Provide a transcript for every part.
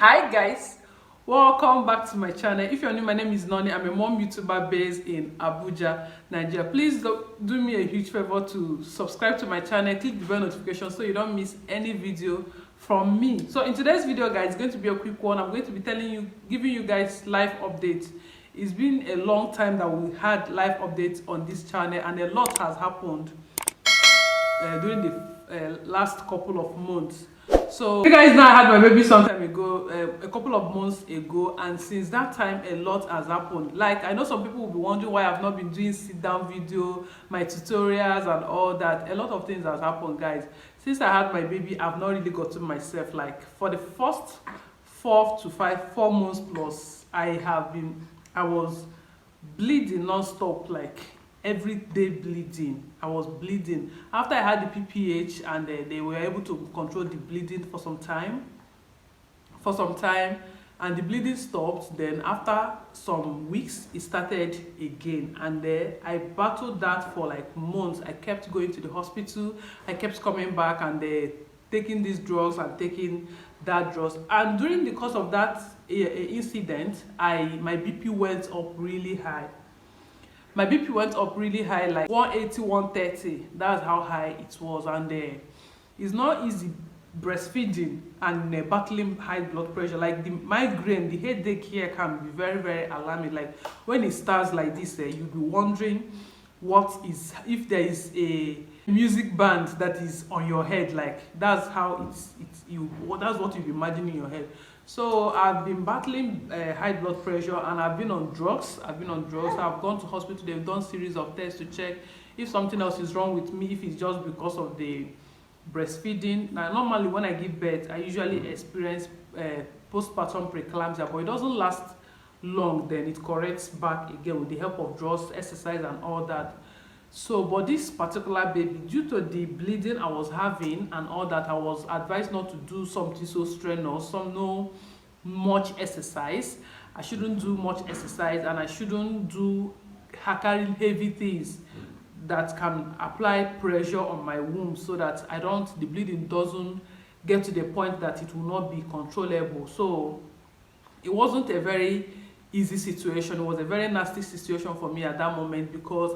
Hi guys, welcome back to my channel. If you're new, my name is Noni. I'm a mom YouTuber based in Abuja, Nigeria. Please do me a huge favor to subscribe to my channel, click the bell notification so you don't miss any video from me. So in today's video guys, it's going to be a quick one. I'm going to be giving you guys live updates. It's been a long time that we had live updates on this channel and a lot has happened during the last couple of months. So you guys know I had my baby some time ago, a couple of months ago, and since that time a lot has happened. Like, I know some people will be wondering why I've not been doing sit down video, my tutorials and all that. A lot of things has happened guys. Since I had my baby, I've not really gotten myself. Like, for the first 4 months plus, I was bleeding non-stop, like everyday bleeding. I was bleeding after I had the PPH, and they were able to control the bleeding for some time, and the bleeding stopped. Then after some weeks it started again, and I battled that for like months. I kept going to the hospital, I kept coming back, and taking these drugs and taking that drugs. And during the course of that incident, my BP went up really high. My BP went up really high, like 180, 130. That's how high it was. And it's not easy breastfeeding and battling high blood pressure. Like the migraine, the headache here can be very, very alarming. Like when it starts like this, you'll be wondering if there is a music band that is on your head. Like that's how that's what you imagine in your head. So I've been battling high blood pressure, and I've been on drugs. I've gone to hospital. They've done series of tests to check if something else is wrong with me, if it's just because of the breastfeeding. Now normally when I give birth, I usually experience postpartum preeclampsia, but it doesn't last long. Then it corrects back again with the help of drugs, exercise and all that. So but this particular baby, due to the bleeding I was having and all that, I was advised not to do something so strenuous, no much exercise. I shouldn't do much exercise, and I shouldn't do carrying heavy things that can apply pressure on my womb, so that the bleeding doesn't get to the point that it will not be controllable. So it wasn't a very easy situation. It was a very nasty situation for me at that moment, because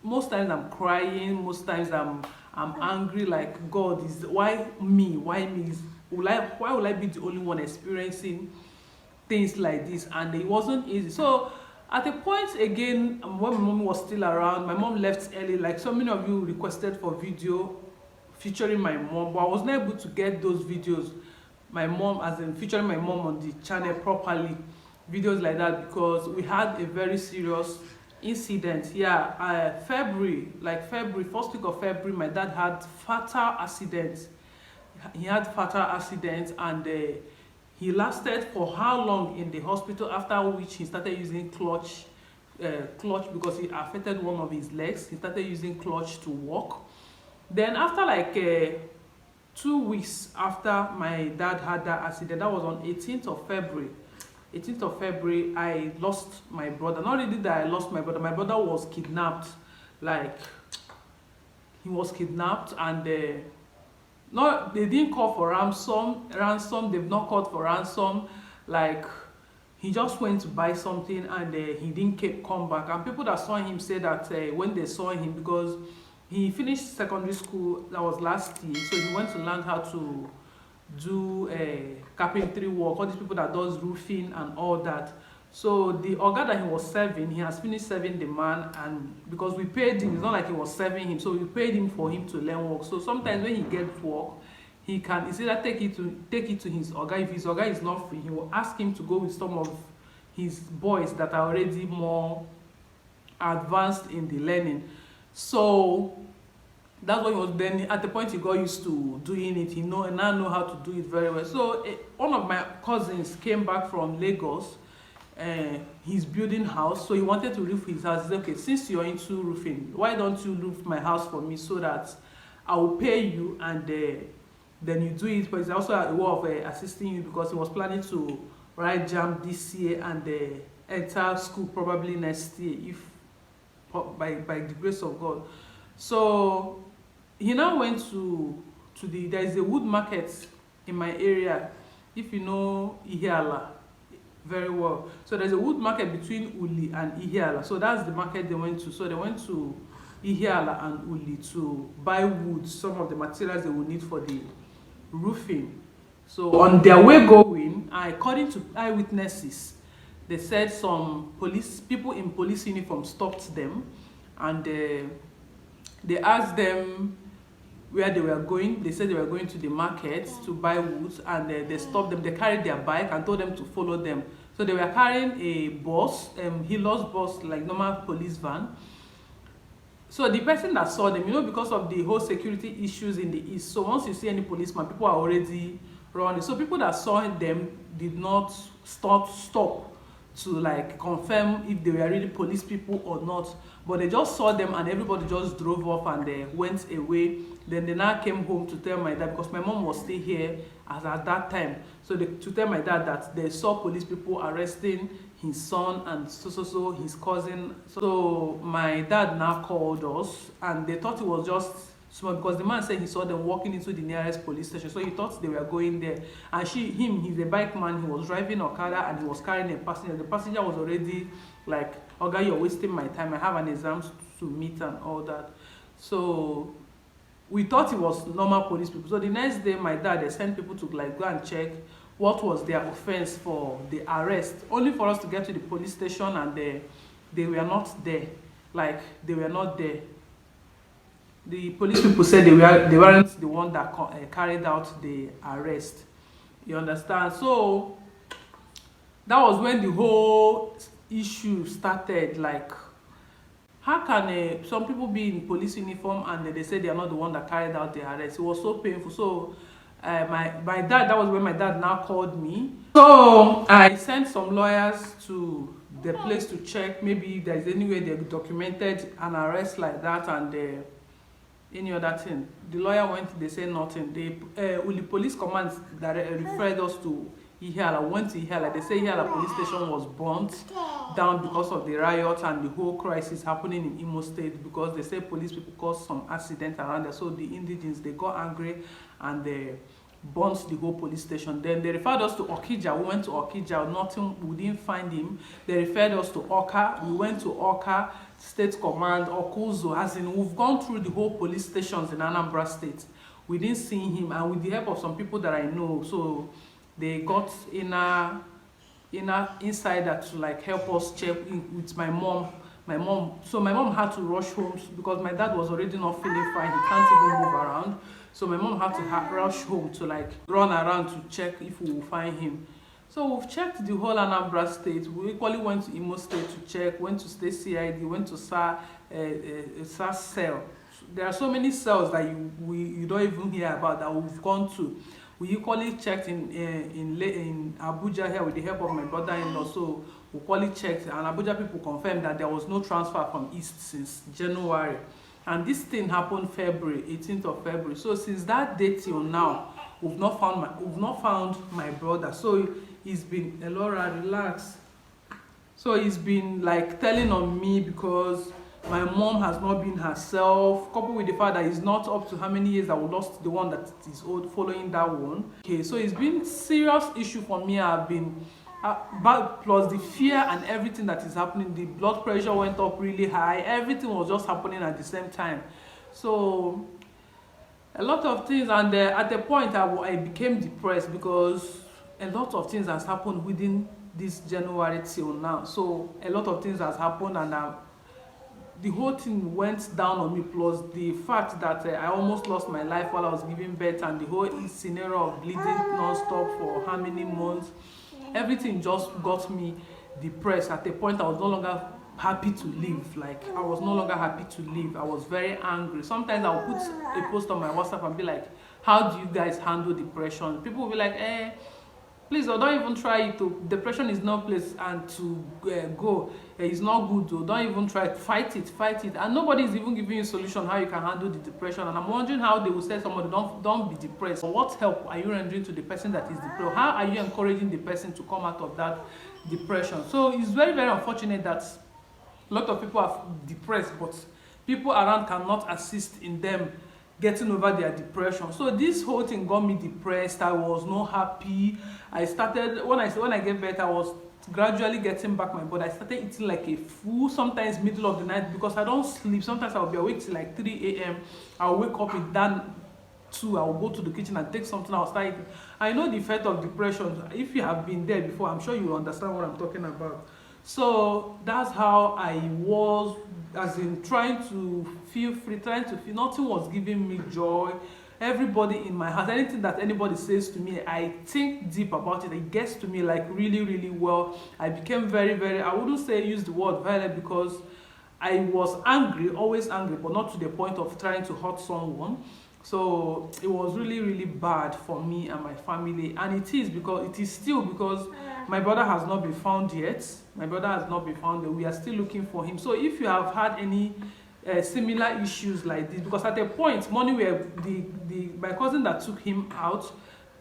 most times I'm crying, most times I'm angry, like, God, why me? Why will I be the only one experiencing things like this? And it wasn't easy. So at a point again, when my mom was still around, my mom left early. Like so many of you requested for video featuring my mom, but I was not able to get those videos, my mom, as in featuring my mom on the channel properly, videos like that, because we had a very serious incident. February, first week of February, my dad had fatal accident. And he lasted for how long in the hospital, after which he started using clutch because he affected one of his legs. He started using clutch to walk. Then after 2 weeks after my dad had that accident, that was on 18th of February, I lost my brother. Not really that I lost my brother was kidnapped. Like, he was kidnapped, and they didn't call for ransom. They've not called for ransom. Like, he just went to buy something, and he didn't come back. And people that saw him said that when they saw him, because he finished secondary school, that was last year, so he went to learn how to do carpentry work, all these people that does roofing and all that. So the oga that he was serving, he has finished serving the man, and because we paid him, it's not like he was serving him, so we paid him for him to learn work. So sometimes when he gets work, he can either take it to his oga. If his oga is not free, he will ask him to go with some of his boys that are already more advanced in the learning. So that's what he was. Then at the point he got used to doing it, and now know how to do it very well. So one of my cousins came back from Lagos. He's building house, so he wanted to roof his house. He said, okay, since you're into roofing, why don't you roof my house for me, so that I will pay you, and then you do it. But it's also a way of assisting you, because he was planning to write JAMB this year and enter school probably next year, if by the grace of God. So he now went to there is a wood market in my area, if you know Ihiala very well. So there's a wood market between Uli and Ihiala. So that's the market they went to. So they went to Ihiala and Uli to buy wood, some of the materials they will need for the roofing. So on their way going, according to eyewitnesses, they said some people in police uniform stopped them, and they asked them where they were going. They said they were going to the market to buy wood, and they stopped them. They carried their bike and told them to follow them. So they were carrying a bus, Hilos bus, like normal police van. So the person that saw them, because of the whole security issues in the east, so once you see any policeman, people are already running. So people that saw them did not stop to like confirm if they were really police people or not, but they just saw them and everybody just drove off and they went away. Then they now came home to tell my dad, because my mom was still here at that time, so to tell my dad that they saw police people arresting his son and so his cousin. So my dad now called us, and they thought it was just small, because the man said he saw them walking into the nearest police station, so he thought they were going there. And he's a bike man, he was driving Okada and he was carrying a passenger. The passenger was already like, "Oga, you're wasting my time, I have an exam to meet," and all that. So we thought it was normal police people. So the next day my dad, they sent people to like go and check what was their offense for the arrest, only for us to get to the police station and they were not there. Like, they were not there. The police people said they weren't the one that carried out the arrest. You understand? So that was when the whole issue started. Like, how can some people be in police uniform and they say they are not the one that carried out the arrest? It was so painful. So my dad, that was when my dad now called me. So I sent some lawyers to the place to check maybe if there's any way they documented an arrest like that and any other thing. The lawyer went, they said nothing. The police command that referred us to Ihiala went to Ihiala. They say Ihiala police station was burnt down because of the riot and the whole crisis happening in Imo State, because they say police people caused some accident around there. So the indigenes, they got angry and they burnt the whole police station. Then they referred us to Okija. We went to Okija, nothing, we didn't find him. They referred us to Oka. We went to Oka State Command, Okuzo, as in we've gone through the whole police stations in Anambra State. We didn't see him, and with the help of some people that I know, so they got inner insider to like help us check with my mom. So my mom had to rush home because my dad was already not feeling fine. He can't even move around. So my mom had to rush home to like run around to check if we will find him. So we've checked the whole Anambra State. We equally went to Imo State to check, went to State CID, went to SAR cell. There are so many cells that you don't even hear about that we've gone to. We equally checked in Abuja here with the help of my brother-in-law. So we equally checked, and Abuja people confirmed that there was no transfer from East since January. And this thing happened February, 18th of February. So since that date till now, we've not found my brother. So he's been, Elora, relax. So he's been like telling on me because my mom has not been herself, coupled with the fact that it's not up to how many years that we lost the one that is old following that one. Okay, so it's been serious issue for me. I've been but plus the fear and everything that is happening, the blood pressure went up really high, everything was just happening at the same time. So a lot of things, and at a point I became depressed because a lot of things has happened within this January till now. So a lot of things has happened, and the whole thing went down on me, plus the fact that I almost lost my life while I was giving birth, and the whole scenario of bleeding non-stop for how many months. Everything just got me depressed. At a point, I was no longer happy to live. Like, I was no longer happy to live. I was very angry. Sometimes I'll put a post on my WhatsApp and be like, how do you guys handle depression? People will be like, please, don't even try it. Depression is no place and to go. It's not good. Don't even try it. Fight it. And nobody is even giving you a solution how you can handle the depression. And I'm wondering how they will say somebody, don't be depressed. But what help are you rendering to the person that is depressed? How are you encouraging the person to come out of that depression? So it's very, very unfortunate that a lot of people are depressed, but people around cannot assist in them getting over their depression. So this whole thing got me depressed. I was not happy. I started, when I get better, I was gradually getting back my body. I started eating like a fool, sometimes middle of the night, because I don't sleep. Sometimes I'll be awake till like 3 a.m. I'll wake up with that too. I'll go to the kitchen and take something. I'll start eating. I know the effect of depression. If you have been there before, I'm sure you will understand what I'm talking about. So that's how I was, as in trying to feel free, trying to feel, nothing was giving me joy. Everybody in my house, anything that anybody says to me, I think deep about it. It gets to me like really, really well. I became very, very, I wouldn't say use the word violent, because I was angry, always angry, but not to the point of trying to hurt someone. So it was really, really bad for me and my family. And it is because, it is still because my brother has not been found yet. My brother has not been found yet. We are still looking for him. So if you have had any similar issues like this, because at a point, money were my cousin that took him out,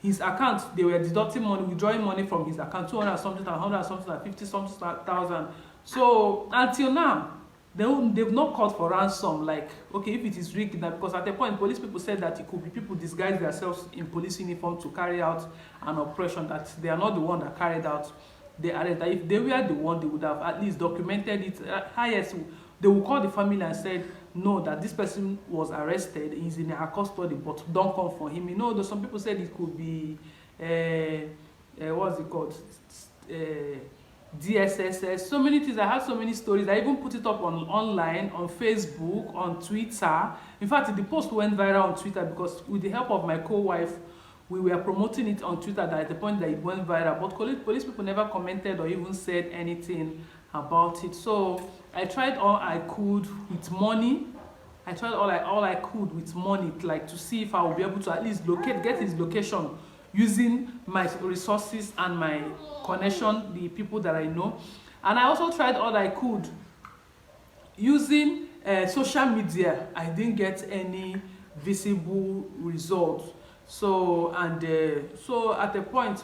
his account, they were deducting money, withdrawing money from his account, 200 something, 100 something, 50 something thousand. So until now, they've not called for ransom. Like, okay, if it is rigged, because at a point, police people said that it could be people disguise themselves in police uniform to carry out an operation, that they are not the one that carried out the arrest. That if they were the one, they would have at least documented it. Highest, they will call the family and said, no, that this person was arrested, he's in our custody, but don't come for him. You know, though some people said it could be, what's it called? DSSS, so many things. I had so many stories. I even put it up online, on Facebook, on Twitter. In fact, the post went viral on Twitter because with the help of my co-wife, we were promoting it on Twitter, that at the point that it went viral. But police people never commented or even said anything about it. So I tried all I could with money. I tried all I could with money, like to see if I would be able to at least get his location, using my resources and my connection, the people that I know. And I also tried all I could using social media. I didn't get any visible results. So so at a point,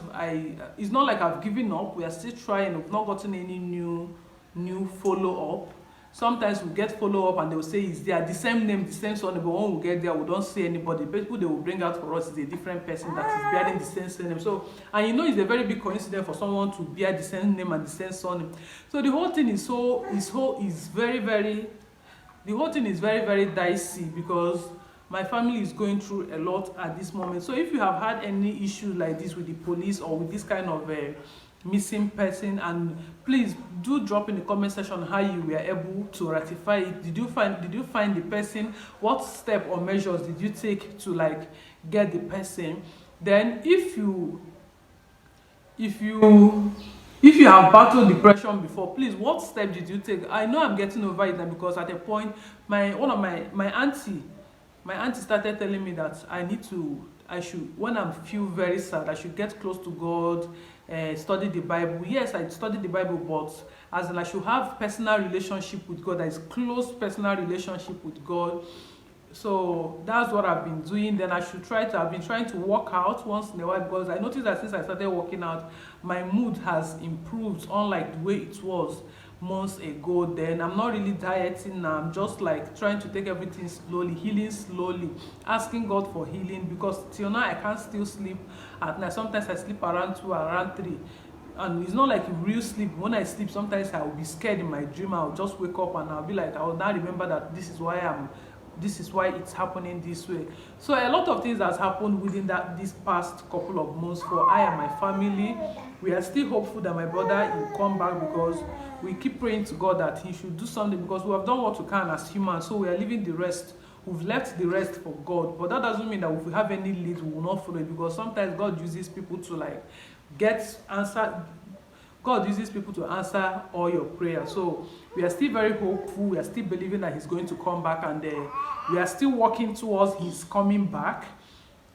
it's not like I've given up. We are still trying. We've not gotten any new follow-up. Sometimes we get follow-up and they will say it's there, the same name, the same surname, but when we get there, we don't see anybody. The people they will bring out for us is a different person that is bearing the same surname. So, and you know, it's a very big coincidence for someone to bear the same name and the same surname. So the whole thing is very, very dicey, because my family is going through a lot at this moment. So if you have had any issues like this with the police or with this kind of missing person, and please do drop in the comment section how you were able to rectify it. Did you find the person? What step or measures did you take to like get the person? Then if you have battled depression before, please, what step did you take? I know I'm getting over it now, because at a point my auntie started telling me that I should, when I feel very sad, I should get close to God, study the Bible. Yes, I studied the Bible, but as in I should have personal relationship with God, that is close personal relationship with God. So that's what I've been doing. Then I've been trying to work out once in a while, because I noticed that since I started working out, my mood has improved, unlike the way it was months ago. Then I'm not really dieting now. I'm just like trying to take everything slowly, healing slowly, asking God for healing, because till now I can't still sleep at night. Sometimes I sleep around 2, around 3, and it's not like real sleep. When I sleep, sometimes I will be scared in my dream. I'll just wake up and I'll be like, I will now remember that this is why it's happening this way. So a lot of things has happened within this past couple of months for I and my family. We are still hopeful that my brother will come back, because we keep praying to God that he should do something, because we have done what we can as humans. So we are leaving the rest. We've left the rest for God. But that doesn't mean that if we have any lead, we will not follow it, because sometimes God uses people to like get answer. God uses people to answer all your prayers. So we are still very hopeful. We are still believing that he's going to come back, and we are still working towards his coming back,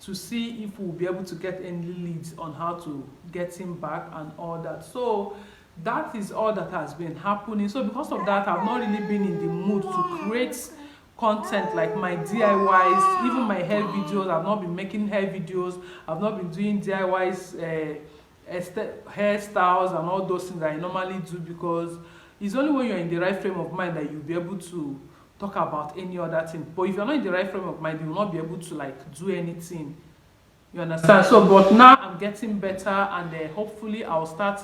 to see if we'll be able to get any leads on how to get him back and all that. So that is all that has been happening. So because of that, I've not really been in the mood to create content like my DIYs, even my hair videos. I've not been making hair videos. I've not been doing DIYs, hairstyles and all those things that I normally do, because it's only when you're in the right frame of mind that you'll be able to talk about any other thing. But if you're not in the right frame of mind, you will not be able to like do anything. You understand? So but now I'm getting better, and hopefully I'll start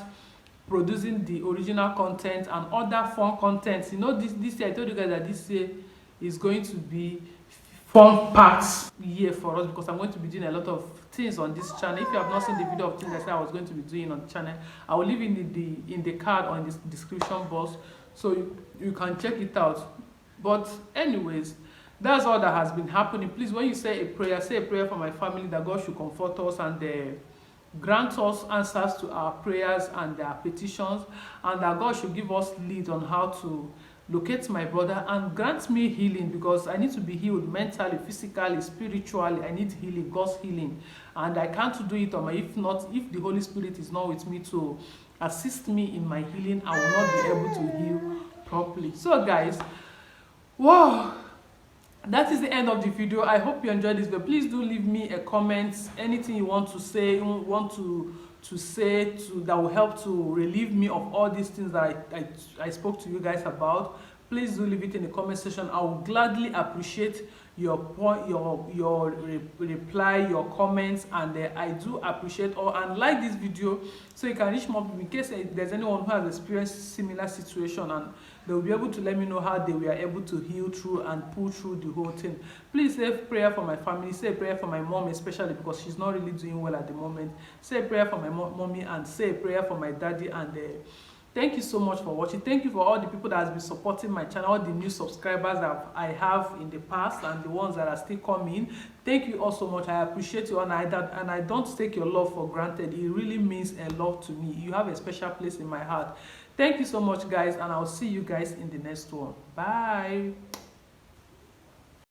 producing the original content and other fun content. You know, this year I told you guys that this year is going to be fun packed year for us, because I'm going to be doing a lot of things on this channel. If you have not seen the video of things I said I was going to be doing on the channel, I will leave in the card or in the description box, so you can check it out. But anyways, that's all that has been happening. Please, when you say a prayer for my family, that God should comfort us and grant us answers to our prayers and their petitions, and that God should give us lead on how to locate my brother and grant me healing, because I need to be healed mentally, physically, spiritually. I need healing, God's healing, and I can't do it on my, if the Holy Spirit is not with me to assist me in my healing, I will not be able to heal properly. So guys, wow, that is the end of the video. I hope you enjoyed this video. Please do leave me a comment, anything you want to say, that will help to relieve me of all these things that I spoke to you guys about. Please do leave it in the comment section. I will gladly appreciate your reply, your comments, and I do appreciate all. And like this video so you can reach more people in case there's anyone who has experienced similar situation, and they will be able to let me know how they were able to heal through and pull through the whole thing. Please say a prayer for my family, say a prayer for my mom, especially because she's not really doing well at the moment. Say a prayer for my mommy, and say a prayer for my daddy. And thank you so much for watching. Thank you for all the people that has been supporting my channel, all the new subscribers that I have in the past and the ones that are still coming. Thank you all so much. I appreciate you, and I don't take your love for granted. It really means a lot to me. You have a special place in my heart. Thank you so much, guys, and I'll see you guys in the next one. Bye.